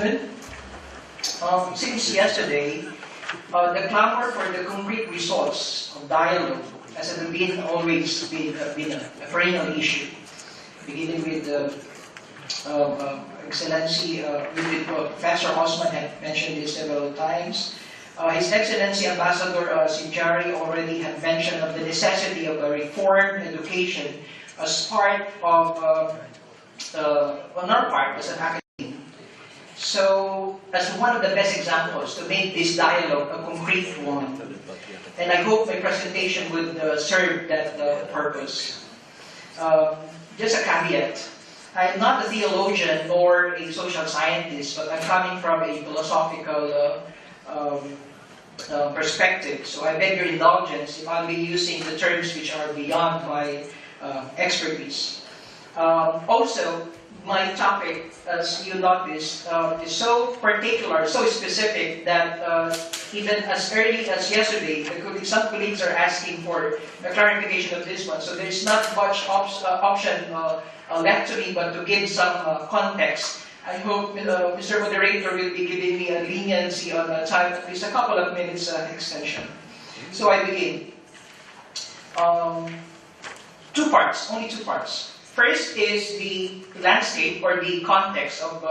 afternoon. Since yesterday, the clamor for the concrete results of dialogue has always been a perennial issue, beginning with Excellency, Professor Osman had mentioned this several times. His Excellency Ambassador Sinjari already had mentioned of the necessity of a reformed education as part of, on our part as an academy. So, as one of the best examples to make this dialogue a concrete one. And I hope my presentation would serve that purpose. Just a caveat. I am not a theologian nor a social scientist, but I'm coming from a philosophical perspective. So I beg your indulgence if I'll be using the terms which are beyond my expertise. Also, my topic, as you noticed, is so particular, so specific that even as early as yesterday, some colleagues are asking for a clarification of this one. So there's not much option left to me but to give some context. I hope Mr. Moderator will be giving me a leniency on the time, at least a couple of minutes extension. So I begin. Two parts, only two parts. First is the landscape or the context of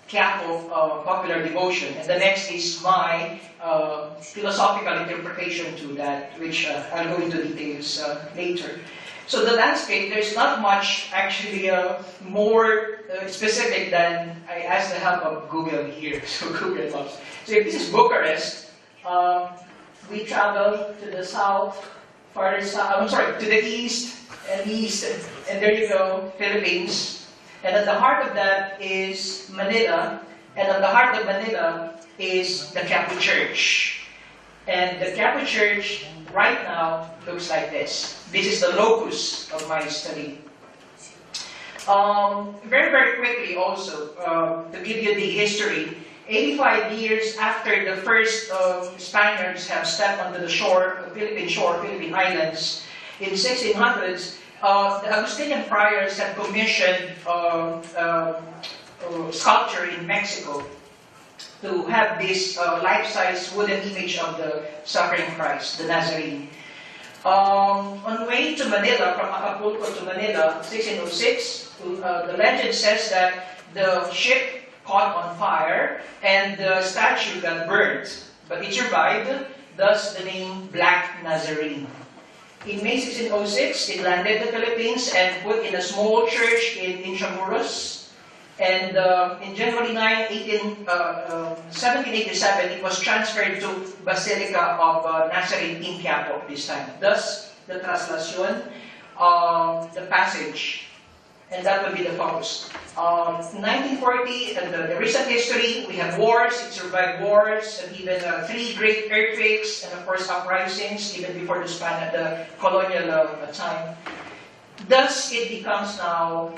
Quiapo popular devotion, and the next is my philosophical interpretation to that, which I'll go into details later. So the landscape, there's not much actually more specific than I asked the help of Google here. So Google Maps. So if this is Bucharest, we travel to the south, farther south. I'm sorry, to the east. And there you go, Philippines. And at the heart of that is Manila, and at the heart of Manila is the Quiapo Church. And the Quiapo Church right now looks like this. This is the locus of my study. Very, very quickly also, to give you the history, 85 years after the first Spaniards have stepped onto the shore, Philippine Islands, in 1600s, the Augustinian friars had commissioned sculpture in Mexico to have this life-size wooden image of the suffering Christ, the Nazarene. On way to Manila, from Acapulco to Manila, 1606, the legend says that the ship caught on fire and the statue got burnt, but it survived, thus the name Black Nazarene. In May 1606, it landed the Philippines and put in a small church in Intramuros. And in January 9, 1787, it was transferred to Basilica of Nazarene in Quiapo this time. Thus, the translation, the passage, and that will be the focus. 1940, and the recent history, we have wars, it survived wars, and even 3 great earthquakes, and of course uprisings, even before the colonial time. Thus, it becomes now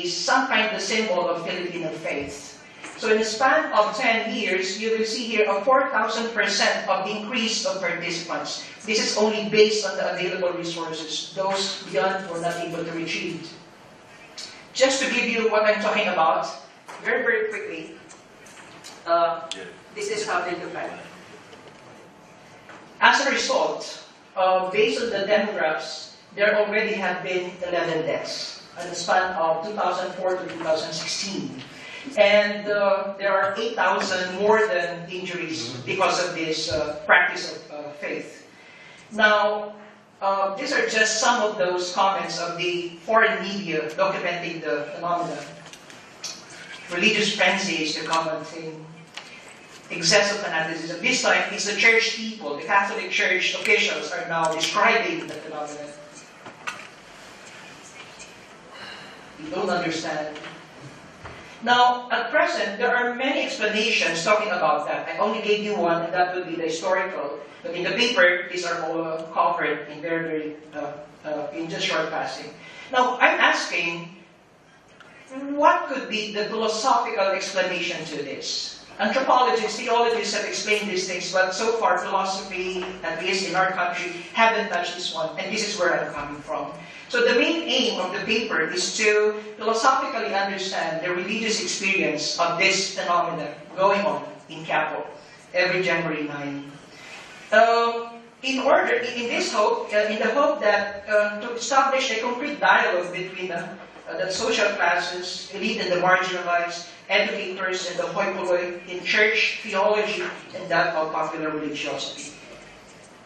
some kind of symbol of Filipino faith. So in a span of 10 years, you will see here a 4,000% of increase of participants. This is only based on the available resources. Those beyond were not able to retrieve. Just to give you what I'm talking about, very, very quickly, this is how they look like. As a result, based on the demographs, there already have been 11 deaths in the span of 2004 to 2016. And there are 8,000 more than injuries because of this practice of faith. Now, these are just some of those comments of the foreign media documenting the phenomenon. Religious frenzy is the common thing. Excessive fanaticism. This time, it's the church people, the Catholic Church officials are now describing the phenomenon. You don't understand. Now, at present, there are many explanations talking about that. I only gave you one, and that would be the historical. But in the paper, these are all covered in in just short passing. Now, I'm asking, what could be the philosophical explanation to this? Anthropologists, theologists have explained these things, but so far philosophy, at least in our country, haven't touched this one, and this is where I'm coming from. So the main aim of the paper is to philosophically understand the religious experience of this phenomenon going on in Quiapo every January 9. In the hope that to establish a concrete dialogue between the social classes, elite and the marginalized, educators and the hoi polloi in church theology and that of popular religiosity.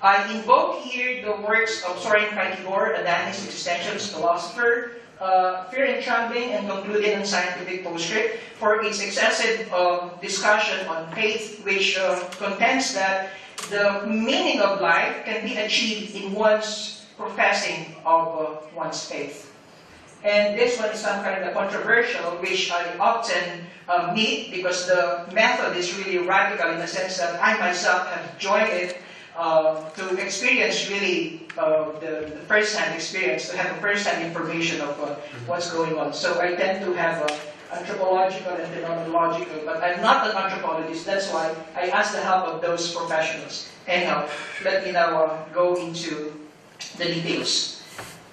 I invoke here the works of Soren Kierkegaard, a Danish existentialist philosopher, Fear and Trembling, and concluded in Scientific Postscript for its excessive discussion on faith, which contends that the meaning of life can be achieved in one's professing of one's faith. And this one is some kind of controversial, which I often meet because the method is really radical in the sense that I myself have joined it to experience really the first-hand experience, to have a first-hand information of what's going on. So I tend to have anthropological and phenomenological, but I'm not an anthropologist. That's why I ask the help of those professionals. Anyhow, let me now go into the details.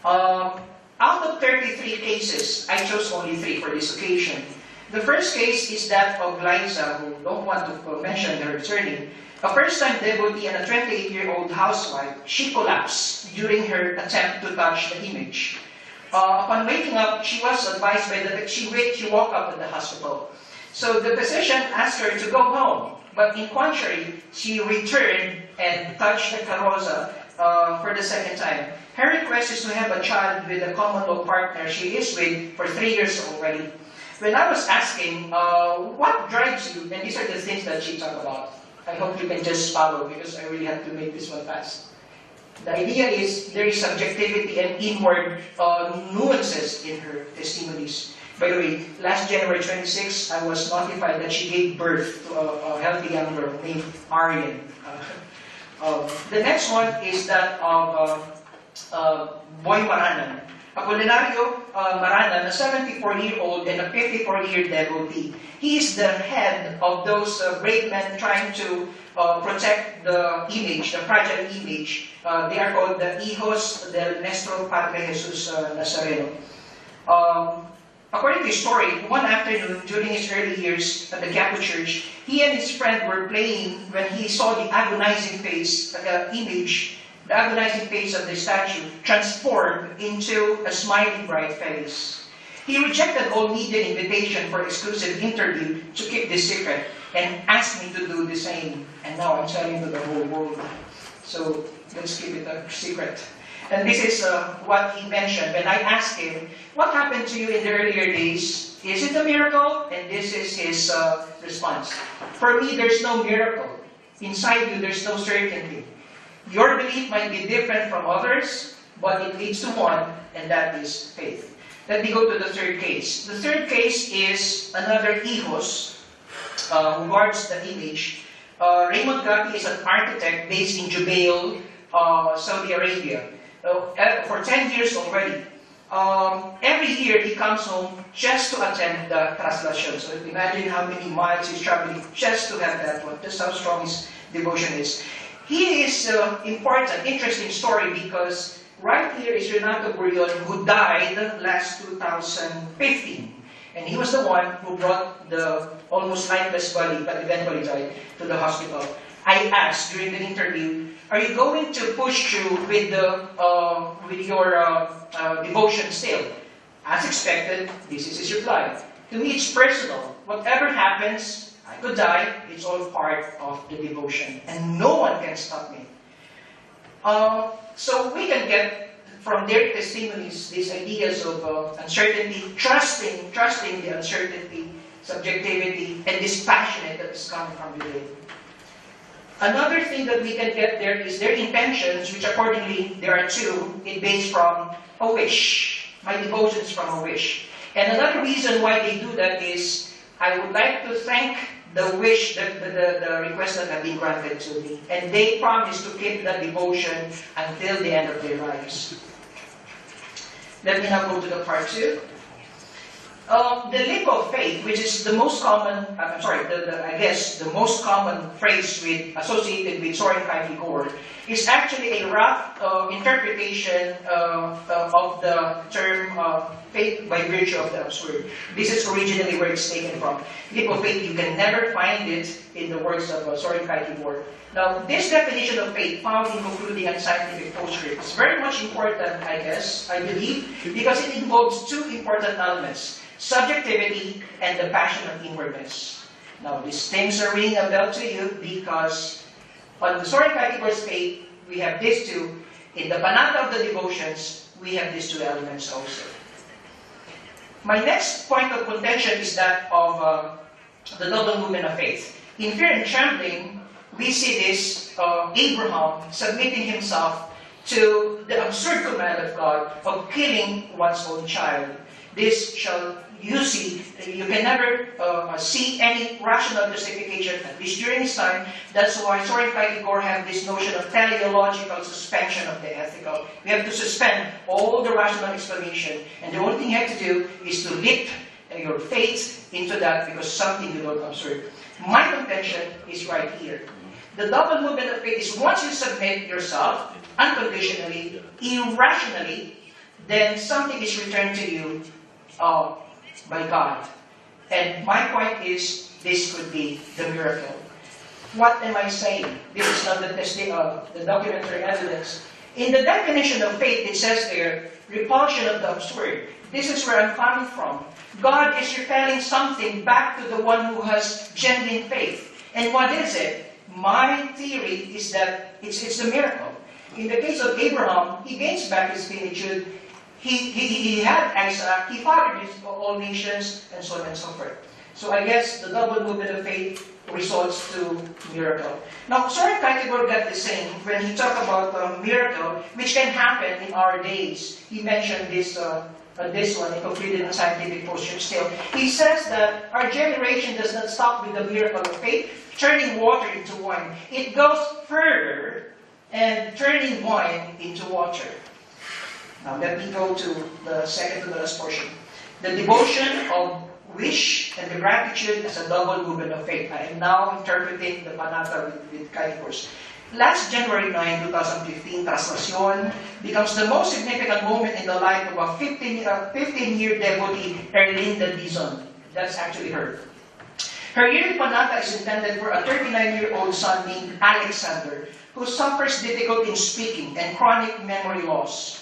Out of 33 cases, I chose only 3 for this occasion. The first case is that of Liza, who don't want to mention her surname. A first-time devotee and a 28-year-old housewife, she collapsed during her attempt to touch the image. Upon waking up, she was advised by the she woke up in the hospital. So the physician asked her to go home, but in contrary, she returned and touched the carrozza for the second time. Her request is to have a child with a common law partner she is with for 3 years already. When I was asking, what drives you, and these are the things that she talked about. I hope you can just follow because I really have to make this one fast. The idea is there is subjectivity and inward nuances in her testimonies. By the way, last January 26, I was notified that she gave birth to a healthy young girl named Aryan. The next one is that of Boy Maranan. Apolinario Maranan, a 74-year-old and a 54-year devotee. He is the head of those brave men trying to protect the image, the fragile image. They are called the Hijos del Nuestro Padre Jesus Nazareno. According to his story, one afternoon during his early years at the Quiapo church, he and his friend were playing when he saw the agonizing face, the agonizing face of the statue transformed into a smiling bright face. He rejected all media invitation for exclusive interview to keep this secret and asked me to do the same. And now I'm telling to the whole world. So let's keep it a secret. And this is what he mentioned when I asked him, what happened to you in the earlier days? Is it a miracle? And this is his response. For me, there's no miracle. Inside you, there's no certainty. Your belief might be different from others, but it leads to one, and that is faith. Let me go to the third case. The third case is another Hijos who guards the image. Raymond Gapi is an architect based in Jubail, Saudi Arabia. For 10 years already. Every year he comes home just to attend the translation. So imagine how many miles he's traveling just to have that one. That's how strong his devotion is. He is important, interesting story because right here is Renato Burion, who died last 2015. And he was the one who brought the almost lifeless body, but eventually died, to the hospital. I asked during the interview, are you going to push through with your devotion still? As expected, this is his reply. To me, it's personal. Whatever happens, I could die. It's all part of the devotion, and no one can stop me. So we can get from their testimonies these ideas of uncertainty, trusting the uncertainty, subjectivity, and dispassionate that is coming from within. Another thing that we can get there is their intentions, which accordingly there are 2. It based from a wish. My devotion is from a wish. And another reason why they do that is I would like to thank the wish, the request that have been granted to me. And they promise to keep that devotion until the end of their lives. Let me now go to the part 2. The leap of faith, which is the most common, I guess the most common phrase associated with Soren Kierkegaard, is actually a rough interpretation of the term faith by virtue of the absurd. This is originally where it's taken from. Leap of faith, you can never find it in the works of Soren Kierkegaard. Now, this definition of faith found in concluding and scientific postscript is very much important, I guess, I believe, because it involves two important elements: subjectivity and the passion of inwardness. Now, these things are ringing a bell to you because on the Soren Kierkegaard's faith, we have these two. In the Panata of the Devotions, we have these two elements also. My next point of contention is that of the double movement of faith. In Fear and Trembling, we see this Abraham submitting himself to the absurd command of God of killing one's own child. This shall, you see, you can never see any rational justification, at least during his time. That's why Soren Kierkegaard have this notion of teleological suspension of the ethical. We have to suspend all the rational explanation, and the only thing you have to do is to lift your faith into that because something you don't observe. My contention is right here. The double movement of faith is once you submit yourself unconditionally, irrationally, then something is returned to you by God. And my point is, this could be the miracle. What am I saying? This is not the documentary evidence. In the definition of faith, it says there, repulsion of the absurd. This is where I'm coming from. God is repelling something back to the one who has genuine faith. And what is it? My theory is that it's a miracle. In the case of Abraham, he gains back his finitude. He had Isaac, he fathered all nations, and so on and so forth. So I guess the double movement of faith results to miracle. Now, Soren Kierkegaard got the same when he talked about miracle, which can happen in our days. He mentioned this one, he completed in scientific posture still. He says that our generation does not stop with the miracle of faith, turning water into wine. It goes further and turning wine into water. Now let me go to the second to the last portion. The devotion of wish and the gratitude as a double movement of faith. I am now interpreting the Panata with Kierkegaard. Last January 9, 2015, Translacion becomes the most significant moment in the life of a 15-year devotee, Erlinda Dizon. That's actually her. Her yearly Panata is intended for a 39-year-old son named Alexander, who suffers difficulty in speaking and chronic memory loss.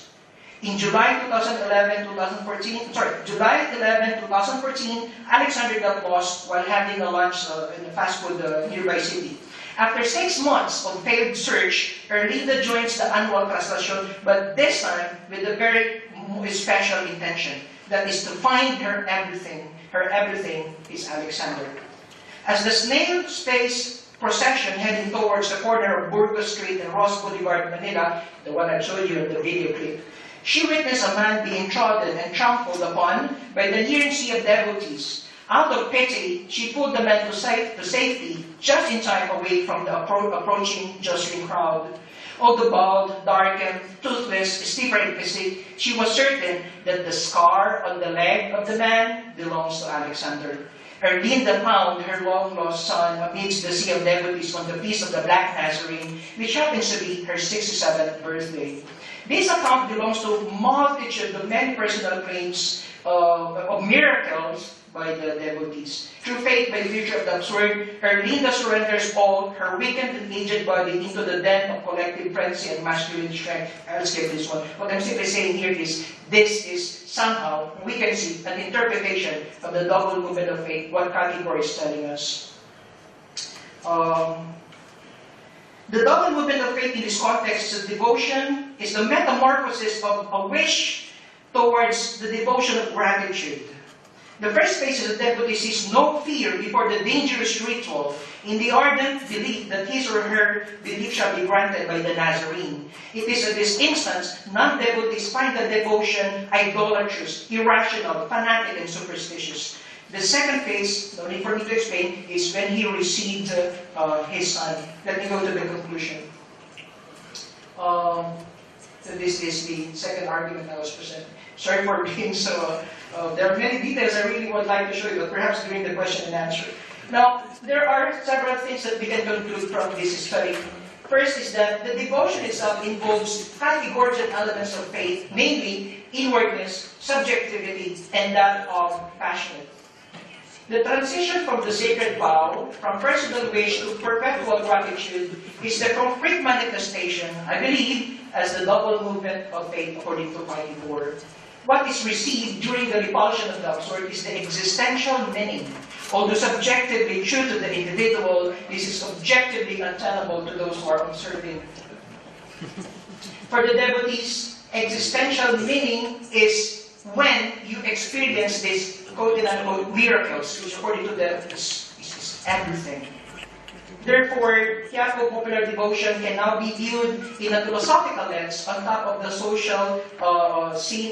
In July 11, 2014, Alexander got lost while having a lunch in a fast food nearby city. After 6 months of failed search, Erlinda joins the annual Translacion, but this time with a very special intention. That is to find her everything. Her everything is Alexander. As the snail space procession heading towards the corner of Burgos Street and Ross Boulevard, Manila, the one I showed you in the video clip, she witnessed a man being trodden and trampled upon by the nearing sea of devotees. Out of pity, she pulled the man to safety, just in time away from the approaching jostling crowd. Although bald, darkened, toothless, stiffer in physique, she was certain that the scar on the leg of the man belongs to Alexander. Erlinda found her long-lost son amidst the sea of devotees on the feast of the Black Nazarene, which happens to be her 67th birthday. This account belongs to a multitude of many personal claims of miracles by the devotees. Through faith by virtue of the absurd, Erlinda surrenders all her weakened and aged body into the den of collective frenzy and masculine strength. I'll skip this one. What I'm simply saying here is, this is somehow, we can see, an interpretation of the double movement of faith, what Kierkegaard is telling us. The double movement of faith in this context of devotion is the metamorphosis of a wish towards the devotion of gratitude. The first phase of the devotee sees no fear before the dangerous ritual in the ardent belief that his or her belief shall be granted by the Nazarene. It is at this instance, non-devotees find the devotion idolatrous, irrational, fanatic, and superstitious. The second phase, no need for me to explain, is when he received his son. Let me go to the conclusion. So this is the second argument I was presenting. Sorry for being so... there are many details I really would like to show you, but perhaps during the question and answer. Now, there are several things that we can conclude from this study. First is that the devotion itself involves categorical elements of faith, namely inwardness, subjectivity, and that of passionate. The transition from the sacred vow, from personal wish to perpetual gratitude, is the concrete manifestation, I believe, as the double movement of faith according to Piety 4. What is received during the repulsion of the absurd is the existential meaning. Although subjectively true to the individual, this is objectively untenable to those who are observing. For the devotees, existential meaning is when you experience this quote-unquote miracles, which according to them is everything. Therefore, Quiapo popular devotion can now be viewed in a philosophical lens on top of the social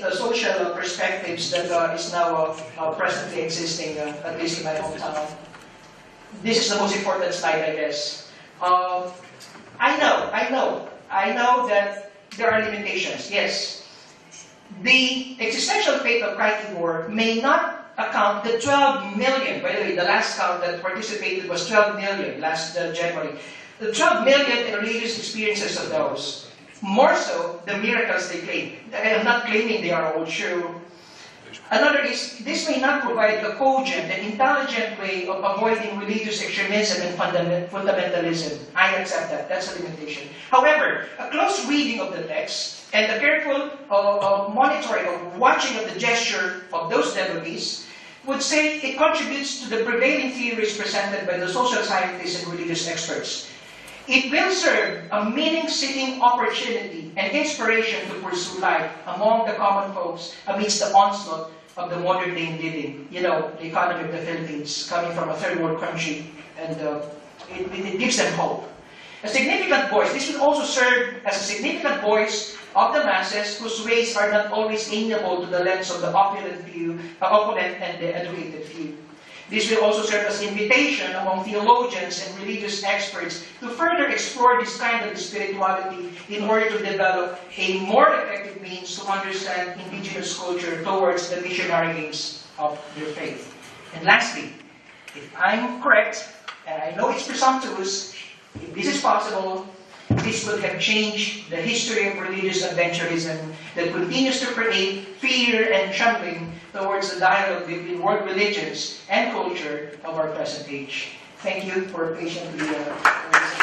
social perspectives that is now presently existing, at least in my hometown. This is the most important slide, I guess. I know that there are limitations, yes. The existential faith of Quiapo may not account the 12 million, by the way, the last count that participated was 12 million last January. The 12 million religious experiences of those. More so, the miracles they claim. I am not claiming they are all true. Another is, this may not provide a cogent and intelligent way of avoiding religious extremism and fundamentalism. I accept that. That's a limitation. However, a close reading of the text and a careful monitoring of watching of the gesture of those devotees would say it contributes to the prevailing theories presented by the social scientists and religious experts. It will serve a meaning-seeking opportunity and inspiration to pursue life among the common folks amidst the onslaught of the modern day living. You know, the economy of the Philippines, coming from a third world country, and it gives them hope. A significant voice. This will also serve as a significant voice of the masses whose ways are not always amiable to the lens of the opulent and the educated few. This will also serve as invitation among theologians and religious experts to further explore this kind of spirituality in order to develop a more effective means to understand indigenous culture towards the missionary aims of their faith. And lastly, if I'm correct, and I know it's presumptuous, if this is possible, this could have changed the history of religious adventurism that continues to create fear and trembling towards the dialogue between world religions and culture of our present age. Thank you for patiently listening.